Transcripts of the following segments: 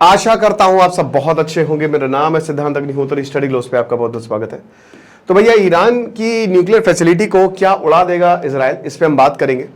आशा करता हूं आप सब बहुत अच्छे होंगे। मेरा नाम है सिद्धांत अग्निहोत्री, स्टडी ग्लोस पे आपका बहुत बहुत स्वागत है। तो भैया, ईरान की न्यूक्लियर फैसिलिटी को क्या उड़ा देगा इजराइल, इस पे हम बात करेंगे।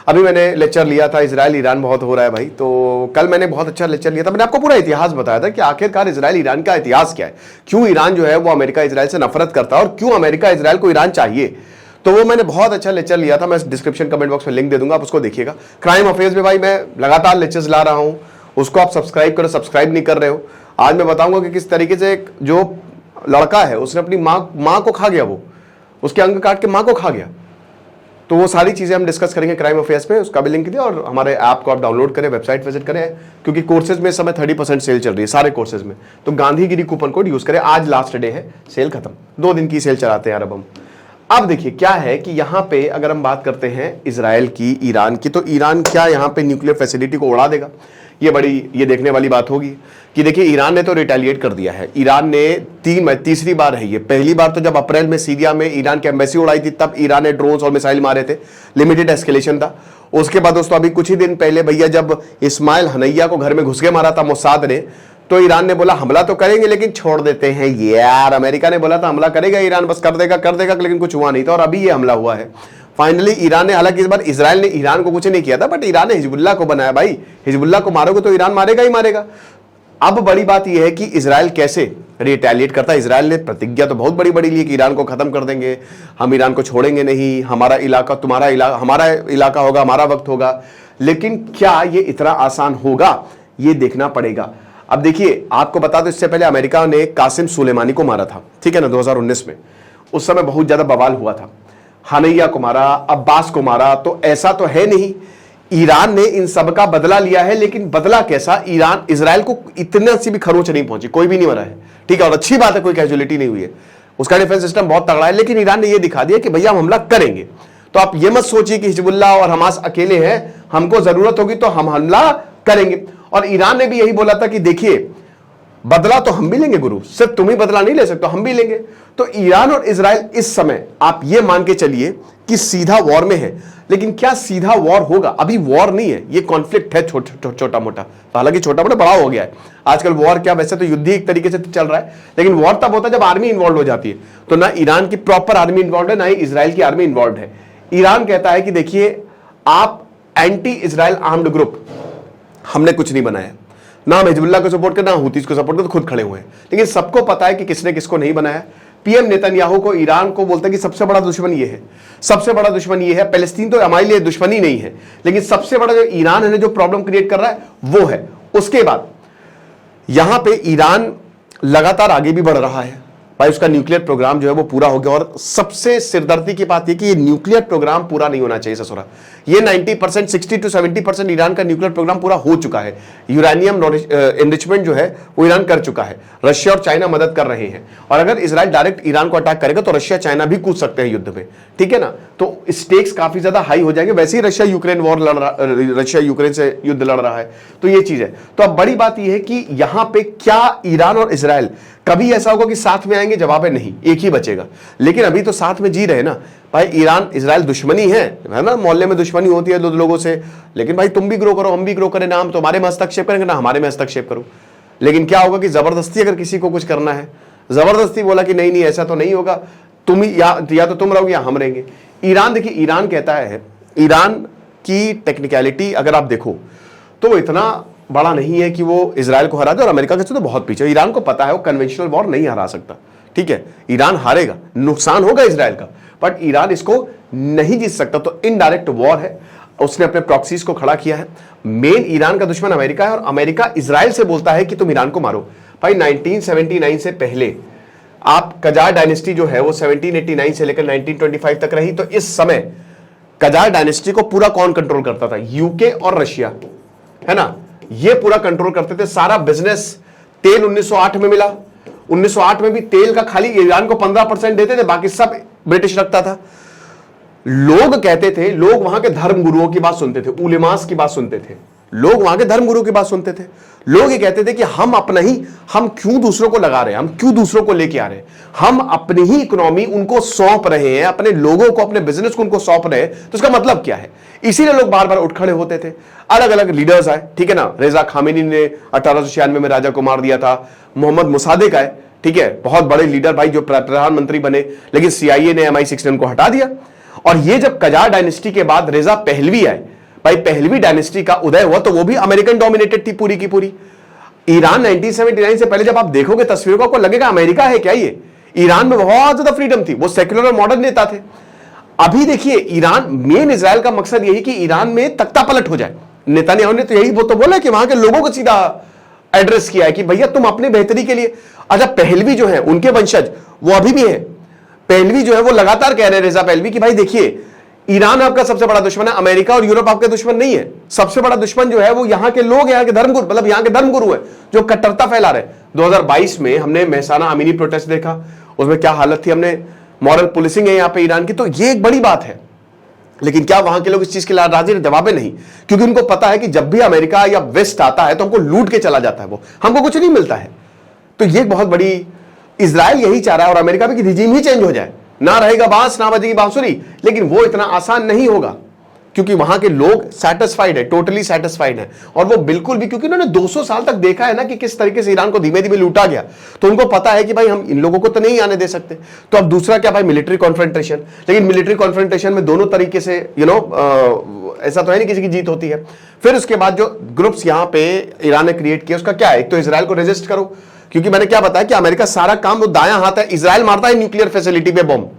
अभी मैंने लेक्चर लिया था, इजराइल ईरान बहुत हो रहा है भाई। तो कल मैंने बहुत अच्छा लेक्चर लिया था, मैंने आपको पूरा इतिहास बताया था कि आखिरकार इजराइल ईरान का इतिहास क्या है, क्यों ईरान जो है वो अमेरिका इजराइल से नफरत करता है और क्यों अमेरिका इजराइल को ईरान चाहिए। तो वो मैंने बहुत अच्छा लेक्चर लिया था, मैं डिस्क्रिप्शन कमेंट बॉक्स में लिंक दे दूंगा, आप उसको देखिएगा। क्राइम अफेयर्स में भाई मैं लगातार लेक्चर्स ला रहा हूं, उसको आप सब्सक्राइब करो, सब्सक्राइब नहीं कर रहे हो। आज मैं बताऊंगा कि किस तरीके से एक जो लड़का है उसने अपनी माँ को खा गया, वो उसके अंग काट के माँ को खा गया। तो वो सारी चीजें हम डिस्कस करेंगे क्राइम अफेयर्स पे, उसका भी लिंक दिया। और हमारे ऐप को आप डाउनलोड करें, वेबसाइट विजिट करें, क्योंकि कोर्सेज में इस समय 30% सेल चल रही है सारे कोर्सेज में। तो गांधीगिरी कूपन कोड यूज करें, आज लास्ट डे है, सेल खत्म, 2 दिन की सेल चलाते हैं यार। अब देखिए क्या है कि यहां पे अगर हम बात करते हैं इजराइल की, ईरान की, तो ईरान क्या यहां पे न्यूक्लियर फैसिलिटी को उड़ा देगा, ये देखने वाली बात होगी कि देखिए ईरान ने तो रिटेलिएट कर दिया है। ईरान ने तीसरी बार है ये। पहली बार तो जब अप्रैल में सीरिया में ईरान की एम्बेसी उड़ाई थी, तब ईरान ने ड्रोन्स और मिसाइल मारे थे, लिमिटेड एस्केलेशन था। उसके बाद दोस्तों अभी कुछ ही दिन पहले भैया जब इस्माइल हनैया को घर में घुस के मारा था मोसाद ने, तो ईरान ने बोला हमला तो करेंगे लेकिन छोड़ देते हैं ये यार। अमेरिका ने बोला था हमला करेगा ईरान, बस कर देगा, लेकिन कुछ हुआ नहीं था और अभी ये हमला हुआ है फाइनली। ईरान ने, हालांकि इस बार इजराइल ने ईरान को कुछ नहीं किया था, बट ईरान ने हिजबुल्लाह को बनाया। भाई हिजबुल्लाह को मारोगे तो ईरान मारेगा ही मारेगा। अब बड़ी बात यह है कि इजराइल कैसे रिटेलिएट करता है। इजराइल ने प्रतिज्ञा तो बहुत बड़ी बड़ी ली कि ईरान को खत्म कर देंगे, हम ईरान को छोड़ेंगे नहीं, हमारा इलाका तुम्हारा इलाका, हमारा इलाका होगा, हमारा वक्त होगा। लेकिन क्या ये इतना आसान होगा, ये देखना पड़ेगा। अब देखिए आपको बता दो, इससे पहले अमेरिका ने कासिम सुलेमानी को मारा था, ठीक है ना, 2019 में। उस समय बहुत ज्यादा बवाल हुआ था। हनैया को मारा, अब्बास को मारा, तो ऐसा तो है नहीं ईरान ने इन सब का बदला लिया है। लेकिन बदला कैसा, ईरान इजराइल को इतना सी भी खरोच नहीं पहुंची, कोई भी नहीं मरा है, ठीक है। और अच्छी बात है, कोई कैजुअलिटी नहीं हुई है, उसका डिफेंस सिस्टम बहुत तगड़ा है। लेकिन ईरान ने यह दिखा दिया कि भैया हम हमला करेंगे। तो आप ये मत सोचिए कि हिजबुल्लाह और हमास अकेले हैं, हमको जरूरत होगी तो हम हमला करेंगे। और ईरान ने भी यही बोला था कि देखिए बदला तो हम भी लेंगे गुरु, सिर्फ तुम ही बदला नहीं ले सकते, हम भी लेंगे। तो ईरान और इजराइल इस समय आप ये मान के चलिए कि सीधा वॉर में है। लेकिन क्या सीधा वॉर होगा? अभी वॉर नहीं है, ये कॉन्फ्लिक्ट है छोटा मोटा। हालांकि छोटा मोटा बड़ा हो गया है आजकल। वॉर क्या, वैसे तो युद्ध ही एक तरीके से चल रहा है, लेकिन वॉर तब होता है जब आर्मी इन्वॉल्व हो जाती है। तो ना ईरान की प्रॉपर आर्मी इन्वॉल्व है, ना ही इजराइल की आर्मी इन्वॉल्व है। ईरान कहता है कि देखिए आप एंटी इजराइल आर्म्ड ग्रुप, हमने कुछ नहीं बनाया, ना हम हिजबुल्लाह को सपोर्ट करना, हुतीस को सपोर्ट करते, खुद खड़े हुए हैं। लेकिन सबको पता है कि किसने किसको नहीं बनाया। पीएम नेतन्याहू को ईरान को बोलते हैं कि सबसे बड़ा दुश्मन ये है, सबसे बड़ा दुश्मन ये है। पैलेस्तीन तो हमारे लिए दुश्मनी नहीं है, लेकिन सबसे बड़ा जो ईरान है, जो प्रॉब्लम क्रिएट कर रहा है वो है। उसके बाद यहां पे ईरान लगातार आगे भी बढ़ रहा है भाई, उसका न्यूक्लियर प्रोग्राम जो है वो पूरा हो गया। और सबसे सिरदर्दी की बात यह कि ये न्यूक्लियर प्रोग्राम पूरा नहीं होना चाहिए ससुरा। ये 90%, 60 to 70% ईरान का न्यूक्लियर प्रोग्राम पूरा हो चुका है। यूरेनियम एनरिचमेंट जो है वो ईरान कर चुका है। रशिया और चाइना मदद कर रहे हैं, और अगर इजराइल डायरेक्ट ईरान को अटैक करेगा तो रशिया चाइना भी कूद सकते हैं युद्ध में, ठीक है ना। तो स्टेक्स काफी ज्यादा हाई हो जाएंगे। वैसे ही रशिया यूक्रेन से युद्ध लड़ रहा है, तो ये चीज है। तो अब बड़ी बात यह है कि यहां पे क्या ईरान और इजराइल कभी ऐसा होगा कि साथ में आएंगे? जवाब है नहीं, एक ही बचेगा। लेकिन अभी तो साथ में जी रहे ना भाई। ईरान इजराइल दुश्मनी है ना, मोहल्ले में दुश्मनी होती है दो लोगों से। लेकिन भाई तुम भी ग्रो करो, हम भी ग्रो करें, ना हम तुम्हारे में हस्तक्षेप करेंगे, ना हमारे में हस्तक्षेप करो। लेकिन क्या होगा कि जबरदस्ती अगर किसी को कुछ करना है, जबरदस्ती बोला कि नहीं ऐसा तो नहीं होगा, तुम ही या तो तुम रहोगे या हम रहेंगे। ईरान, देखिए ईरान कहता है, ईरान की टेक्निकलिटी अगर आप देखो तो इतना बड़ा नहीं है कि वो इजराइल को हरा दे, और अमेरिका के तो बहुत पीछे। ईरान को पता है वो कन्वेंशनल वॉर नहीं हरा सकता, ठीक है। ईरान हारेगा, नुकसान होगा इजराइल का, बट ईरान इसको नहीं जीत सकता। तो इनडायरेक्ट वॉर है, उसने अपने प्रॉक्सीज को खड़ा किया है। मेन ईरान का दुश्मन अमेरिका है, और अमेरिका इजराइल से बोलता है कि तुम ईरान को मारो। भाई 1979 से पहले आप कजार डायनेस्टी जो है वो 1789 से लेकर 1925 तक रही। तो इस समय कजार डायनेस्टी को पूरा कौन कंट्रोल करता था? यूके और रशिया, है ना, ये पूरा कंट्रोल करते थे। सारा बिजनेस, तेल 1908 में मिला, 1908 में भी तेल का खाली ईरान को 15% देते थे, बाकी सब ब्रिटिश रखता था। लोग कहते थे, लोग वहां के धर्म गुरुओं की बात सुनते थे, उलेमास की बात सुनते थे, लोग वहां के धर्मगुरु की बात सुनते थे। लोग ये कहते थे कि हम अपना ही, हम क्यों दूसरों को लगा रहे हैं, हम क्यों दूसरों को लेके आ रहे हैं, हम अपनी ही इकोनॉमी उनको सौंप रहे हैं, अपने लोगों को, अपने बिजनेस को उनको सौंप रहे हैं, तो इसका मतलब क्या है। इसीलिए लोग बार बार उठ खड़े होते थे। अलग अलग लीडर्स आए, ठीक है ना। रेजा खामेनी ने 1896 में राजा को मार दिया था। मोहम्मद मुसादिक आए, ठीक है, बहुत बड़े लीडर भाई, जो प्रधानमंत्री बने, लेकिन CIA ने MI6 ने उनको हटा दिया। और ये जब कजार डायनेस्टी के बाद रेजा पहलवी आए भाई, पहलवी डायनेस्टी का उदय हुआ, तो वो भी अमेरिकन डोमिनेटेड थी पूरी की पूरी। ईरान 1979 से पहले जब आप देखोगे तस्वीरों को, आपको लगेगा अमेरिका है क्या ये। ईरान में बहुत ज्यादा फ्रीडम थी, वो सेक्युलर और मॉडर्न नेता थे। अभी देखिए ईरान, मेन इजराइल का मकसद यही कि ईरान में तख्ता पलट हो जाए। नेतन्याहू ने तो यही वो तो बोला कि वहां के लोगों को सीधा एड्रेस किया है कि भैया तुम अपने बेहतरी के लिए। अच्छा, पहलवी जो है उनके वंशज वो अभी भी है। पहलवी जो है वो लगातार कह रहे हैं, रेजा पहलवी, कि भाई देखिए ईरान आपका सबसे बड़ा दुश्मन है, अमेरिका और यूरोप आपके दुश्मन नहीं है। सबसे बड़ा दुश्मन जो है वो यहाँ के लोग, यहाँ के धर्मगुरु, मतलब यहाँ के धर्मगुरु है जो कट्टरता फैला रहे। 2022 में हमने महसाना अमीनी प्रोटेस्ट देखा, उसमें क्या हालत थी, हमने मॉरल पुलिसिंग है यहाँ पे ईरान की, तो ये एक बड़ी बात है। लेकिन क्या वहां के लोग इस चीज के लिए राजी हैं? जवाब नहीं, क्योंकि उनको पता है कि जब भी अमेरिका या वेस्ट आता है तो हमको लूट के चला जाता है, वो हमको कुछ नहीं मिलता है। तो ये बहुत बड़ी, इजराइल यही चाह रहा है और अमेरिका भी कि रिजीम ही चेंज हो जाए, ना रहेगा बांस ना बजेगी बांसुरी। लेकिन वो इतना आसान नहीं होगा, क्योंकि वहां के लोग सेटिस्फाइड है, टोटली सेटिस्फाइड है। और वो बिल्कुल भी, क्योंकि उन्होंने 200 साल तक देखा है ना कि किस तरीके से ईरान को धीमे धीमे लूटा गया, तो उनको पता है कि भाई हम इन लोगों को तो नहीं आने दे सकते। तो अब दूसरा क्या भाई, मिलिट्री कॉन्फ्रंटेशन। लेकिन मिलिट्री कॉन्फ्रंटेशन में दोनों तरीके से ऐसा तो है नहीं किसी की जीत होती है। फिर उसके बाद जो ग्रुप्स यहाँ पे ईरान ने क्रिएट किया, उसका क्या है, एक तो इसराइल को रेजिस्ट करो, क्योंकि मैंने क्या बताया कि अमेरिका सारा काम वो दायां हाथ है। इसराइल मारता है न्यूक्लियर फैसिलिटी पे बॉम्ब,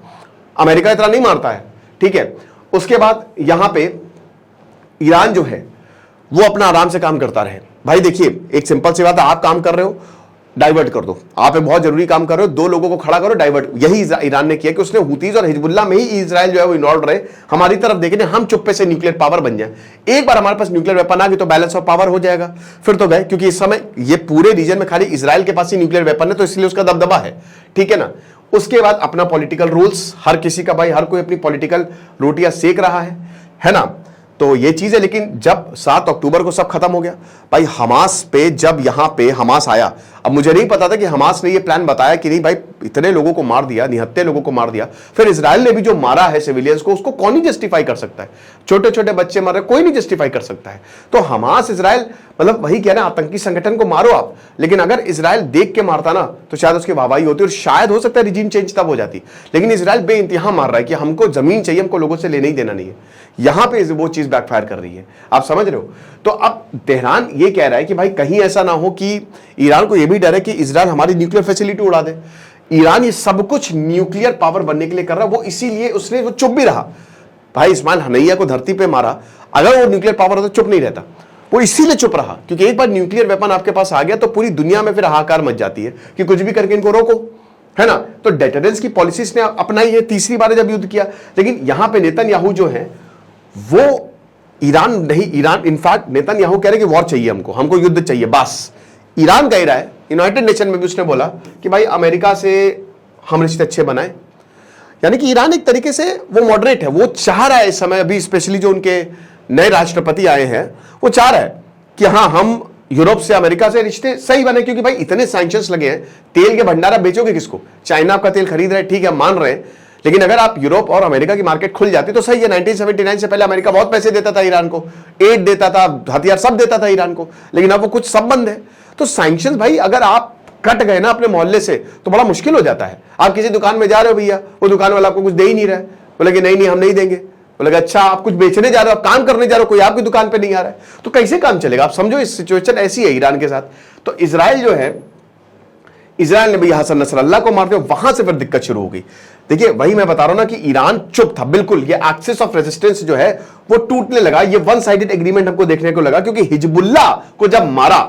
अमेरिका इतना नहीं मारता है, ठीक है। उसके बाद यहां पे ईरान जो है वो अपना आराम से काम करता रहे। भाई देखिए एक सिंपल सी बात है, आप काम कर रहे हो, डाइवर्ट कर दो। आप एक बहुत जरूरी काम कर रहे हो, दो लोगों को खड़ा करो, डाइवर्ट। यही ईरान ने किया कि उसने हुतीज और हिजबुल्लाह में ही इजराइल जो है वो इन्वॉल्व रहे, हमारी तरफ देखें, हम चुप्पे से न्यूक्लियर पावर बन जाए। एक बार हमारे पास न्यूक्लियर वेपन आ गई तो बैलेंस ऑफ पावर हो जाएगा। फिर तो गए, क्योंकि इस समय ये पूरे रीजन में खाली इजराइल के पास ही न्यूक्लियर वेपन है, तो इसलिए उसका दबदबा है, ठीक है ना। उसके बाद अपना पॉलिटिकल रूल्स, हर किसी का भाई, हर कोई अपनी पॉलिटिकल रोटियां सेक रहा है ना। तो ये चीज है। लेकिन जब 7 अक्टूबर को सब खत्म हो गया भाई, हमास पे जब यहां पे हमास आया, अब मुझे नहीं पता था कि हमास ने ये प्लान बताया कि नहीं भाई, इतने लोगों को मार दिया, निहत्ते लोगों को मार दिया, फिर इजराइल ने भी जो मारा है सिविलियंस को, उसको कौन ही जस्टिफाई कर सकता है। छोटे छोटे बच्चे मर रहे, कोई नहीं जस्टिफाई कर सकता है। तो हमास इजराइल, मतलब वही कह रहे हैं, आतंकी संगठन को मारो आप, लेकिन अगर इजराइल देख के मारता ना तो शायद उसकी वाहवाही होती और शायद हो सकता है रिजीम चेंज तब हो जाती। लेकिन इजराइल बेइंतहा मार रहा है कि हमको जमीन चाहिए, हमको लोगों से लेने ही देना नहीं है। यहां पे वो चीज बैकफायर कर रही है, आप समझ रहे हो। तो अब तेहरान ये कह रहा है कि भाई कहीं ऐसा ना हो कि ईरान को यह भी डर है कि इजराइल हमारी न्यूक्लियर फैसिलिटी उड़ा दे। ईरान ये सब कुछ न्यूक्लियर पावर बनने के लिए कर रहा है, वो इसीलिए उसने वो चुप भी रहा। भाई इस्माइल हनैया को धरती पे मारा, अगर वो न्यूक्लियर पावर होता चुप नहीं रहता, वो इसीलिए चुप रहा क्योंकि एक बार न्यूक्लियर वेपन आपके पास आ गया तो पूरी दुनिया में फिर हाहाकार मच जाती है कि कुछ भी करके इनको रोको, है ना। तो डेटरेंस की पॉलिसीज ने अपनाई है, तीसरी बार जब युद्ध किया। लेकिन यहां पे नेतन्याहू जो है वो ईरान नहीं, ईरान इनफैक्ट नेतन्याहू कह रहे कि वॉर चाहिए, हमको युद्ध चाहिए बस। ईरान कह रहा है, यूनाइटेड नेशन में भी उसने बोला कि भाई अमेरिका से हम रिश्ते अच्छे बनाए। यानी कि ईरान एक तरीके से वो मॉडरेट है, वो चाह रहा है इस समय, अभी स्पेशली जो उनके नए राष्ट्रपति आए हैं, वो चाह रहा है कि हाँ हम यूरोप से, अमेरिका से रिश्ते सही बने, क्योंकि भाई इतने सैंक्शंस लगे हैं, तेल के भंडारा बेचोगे किसको? चाइना आपका तेल खरीद रहा है, ठीक है, मान रहे हैं, लेकिन अगर आप यूरोप और अमेरिका की मार्केट खुल जाती तो सही है। 1979 से पहले अमेरिका बहुत पैसे देता था ईरान को, एड देता था, हथियार सब देता था ईरान को, लेकिन अब वो कुछ सब बंद है। तो सैंक्शंस भाई अगर आप कट गए ना अपने मोहल्ले से तो बड़ा मुश्किल हो जाता है। आप किसी दुकान में जा रहे हो, भैया वो दुकान वाला आपको कुछ दे ही नहीं रहा है, बोले कि नहीं हम नहीं देंगे। बोले अच्छा आप कुछ बेचने जा रहे हो, आप काम करने जा रहे हो, कोई आपकी दुकान पे नहीं आ रहा है, तो कैसे काम चलेगा? आप समझो इस सिचुएशन ऐसी है ईरान के साथ। तो इजराइल जो है, इजराइल ने भैया हसन नसरल्लाह को मार दिया, वहां से फिर दिक्कत शुरू हो गई। देखिए वही मैं बता रहा हूं ना कि ईरान चुप था बिल्कुल। ये एक्सिस ऑफ रेजिस्टेंस जो है वो टूटने लगा, ये वन साइडेड एग्रीमेंट हमको देखने को लगा, क्योंकि हिजबुल्लाह को जब मारा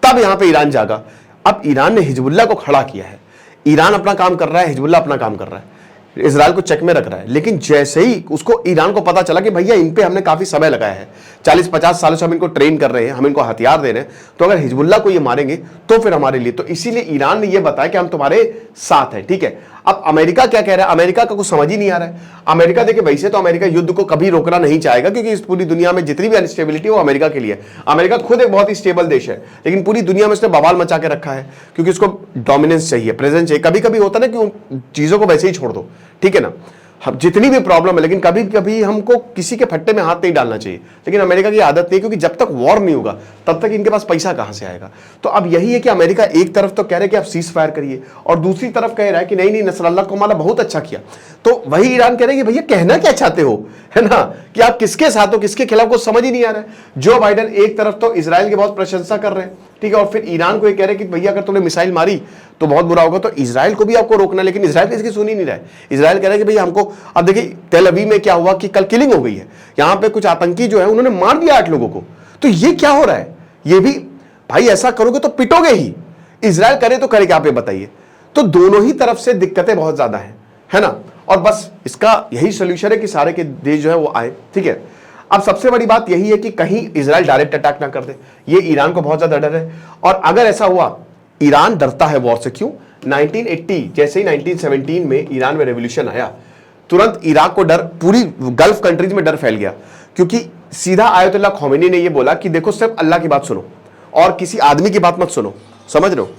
तब यहां पे ईरान जागा। अब ईरान ने हिजबुल्लाह को खड़ा किया है, ईरान अपना काम कर रहा है, हिजबुल्लाह अपना काम कर रहा है, इजराइल को चेक में रख रहा है। लेकिन जैसे ही उसको ईरान को पता चला कि भैया इन पे हमने काफी समय लगाया है, 40-50 सालों से हम इनको ट्रेन कर रहे हैं, हम इनको हथियार दे रहे हैं, तो अगर हिजबुल्लाह को ये मारेंगे तो फिर हमारे लिए, तो इसीलिए ईरान ने ये बताया कि हम तुम्हारे साथ हैं, ठीक है। अब अमेरिका क्या कह रहा है, अमेरिका का कुछ समझ ही नहीं आ रहा है। अमेरिका देखिए, वैसे तो अमेरिका युद्ध को कभी रोकना नहीं चाहेगा, क्योंकि इस पूरी दुनिया में जितनी भी अनस्टेबिलिटी है वो अमेरिका के लिए है। अमेरिका खुद एक बहुत ही स्टेबल देश है, लेकिन पूरी दुनिया में उसने बवाल मचा के रखा है, क्योंकि उसको डोमिनेंस चाहिए, प्रेजेंस चाहिए। कभी कभी होता ना कि चीजों को वैसे ही छोड़ दो, ठीक है ना, हम जितनी भी प्रॉब्लम है, लेकिन कभी कभी हमको किसी के फट्टे में हाथ नहीं डालना चाहिए। लेकिन अमेरिका की आदत नहीं, क्योंकि जब तक वॉर नहीं होगा तब तक इनके पास पैसा कहां से आएगा। तो अब यही है कि अमेरिका एक तरफ तो कह रहा है कि आप सीज फायर करिए, और दूसरी तरफ कह रहा है कि नहीं नहीं, नसरल्लाह को माला बहुत अच्छा किया। तो वही ईरान कह रहे हैं कि भैया कहना क्या चाहते हो, है ना, कि आप किसके साथ हो, किसके खिलाफ, को समझ ही नहीं आ रहा है। जो बाइडेन एक तरफ तो इजराइल की बहुत प्रशंसा कर रहे हैं, ठीक है, और फिर ईरान को ये कह रहे हैं कि भैया अगर तुमने मिसाइल मारी तो बहुत बुरा होगा, तो इजराइल को भी आपको रोकना है। लेकिन इजराइल इसकी सुन ही नहीं रहा है। इजराइल कह रहा है कि भैया हमको, अब देखिए तेल अवीव में क्या हुआ कि कल किलिंग हो गई है, यहां पे कुछ आतंकी जो है उन्होंने मार दिया 8 लोगों को। तो ये क्या हो रहा है, ये भी भाई ऐसा करोगे तो पिटोगे ही। इजराइल करे तो करे क्या, आप ये बताइए। तो दोनों ही तरफ से दिक्कतें बहुत ज्यादा है ना, और बस इसका यही सोल्यूशन है कि सारे के देश जो है वो आए, ठीक है। अब सबसे बड़ी बात यही है कि कहीं इजराइल डायरेक्ट अटैक ना कर दे, ये ईरान को बहुत ज्यादा डर है। और अगर ऐसा हुआ, ईरान डरता है वॉर से, क्यों, 1980 जैसे ही 1917 में ईरान में रेवोल्यूशन आया, तुरंत इराक को डर, पूरी गल्फ कंट्रीज में डर फैल गया, क्योंकि सीधा आयतुल्लाह खोमेनी ने यह बोला कि देखो सिर्फ अल्लाह की बात सुनो और किसी आदमी की बात मत सुनो, समझ रहे हो।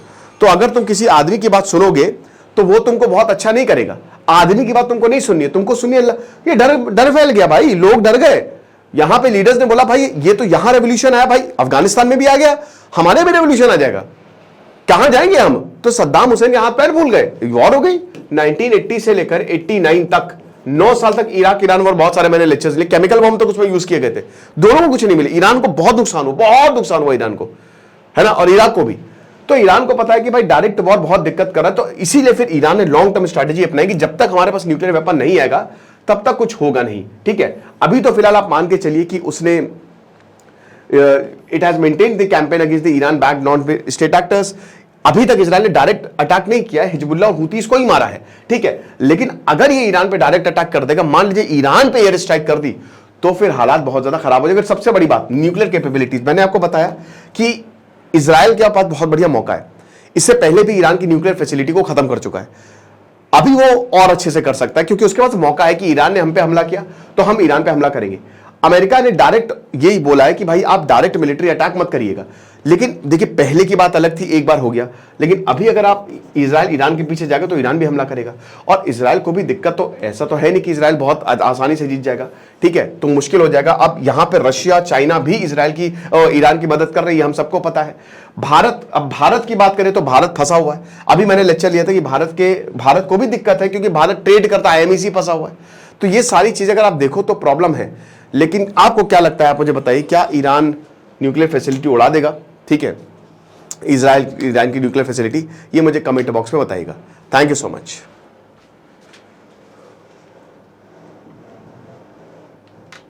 तो अगर तुम किसी आदमी की बात सुनोगे तो वो तुमको बहुत अच्छा नहीं करेगा। आदमी की बात तुमको नहीं सुननी है, तुमको सुनिए अल्लाह। ये डर फैल गया भाई, लोग डर गए। यहां पे लीडर्स ने बोला भाई ये तो यहां रेवोल्यूशन आया, भाई अफगानिस्तान में भी आ गया, हमारे में रेवोल्यूशन आ जाएगा, कहां जाएंगे हम। तो सद्दाम हुसैन के हाथ पैर भूल गए, वॉर हो गई। 1980 से लेकर 89 तक 9 साल तक इराक ईरान वॉर, बहुत सारे मैंने लेक्चर्स लिए, केमिकल बम तो उसमें यूज किए गए थे, दोनों को कुछ नहीं मिले। ईरान को बहुत नुकसान हुआ ईरान को, है ना, और इराक को भी। तो ईरान को पता है कि भाई डायरेक्ट वॉर बहुत दिक्कत कर रहा है, तो इसीलिए फिर ईरान ने लॉन्ग टर्म स्ट्रेटेजी अपनाई कि जब तक हमारे पास न्यूक्लियर वेपन नहीं आएगा तब तक कुछ होगा नहीं, ठीक है। अभी तो फिलहाल आप मान के चलिए कि उसने it has maintained the campaign against the Iran backed non state actors. अभी तक इजराइल ने डायरेक्ट अटैक नहीं किया है, हिजबुल्लाह और हुतीस को ही मारा है, ठीक है। लेकिन अगर ये ईरान पे डायरेक्ट अटैक कर देगा, मान लीजिए ईरान पे एयर स्ट्राइक कर दी, तो फिर हालात बहुत ज्यादा खराब हो जाएंगे। सबसे बड़ी बात न्यूक्लियर कैपेबिलिटीज, मैंने आपको बताया कि इजराइल के पास बहुत बढ़िया मौका है। इससे पहले भी ईरान की न्यूक्लियर फैसिलिटी को खत्म कर चुका है, अभी वो और अच्छे से कर सकता है, क्योंकि उसके पास मौका है कि ईरान ने हम पे हमला किया तो हम ईरान पे हमला करेंगे। अमेरिका ने डायरेक्ट यही बोला है कि भाई आप डायरेक्ट मिलिट्री अटैक मत करिएगा। लेकिन देखिए पहले की बात अलग थी, एक बार हो गया, लेकिन अभी अगर आप इजराइल ईरान के पीछे जाएगा तो ईरान भी हमला करेगा। और इजराइल को भी दिक्कत, तो ऐसा तो है नहीं कि इजराइल बहुत आसानी से जीत जाएगा, ठीक है, तो मुश्किल हो जाएगा। अब यहां पर रशिया चाइना भी इजराइल की ईरान की मदद कर रही है, हम सबको पता है। अब भारत की बात करें तो भारत फंसा हुआ है। अभी मैंने लेक्चर लिया था कि भारत को भी दिक्कत है, क्योंकि भारत ट्रेड करता है, IMEC फंसा हुआ है। तो ये सारी चीजें अगर आप देखो तो प्रॉब्लम है। लेकिन आपको क्या लगता है, आप मुझे बताइए, क्या ईरान न्यूक्लियर फैसिलिटी उड़ा देगा, ठीक है, ईरान की न्यूक्लियर फैसिलिटी, ये मुझे कमेंट बॉक्स में बताइएगा। Thank you so much.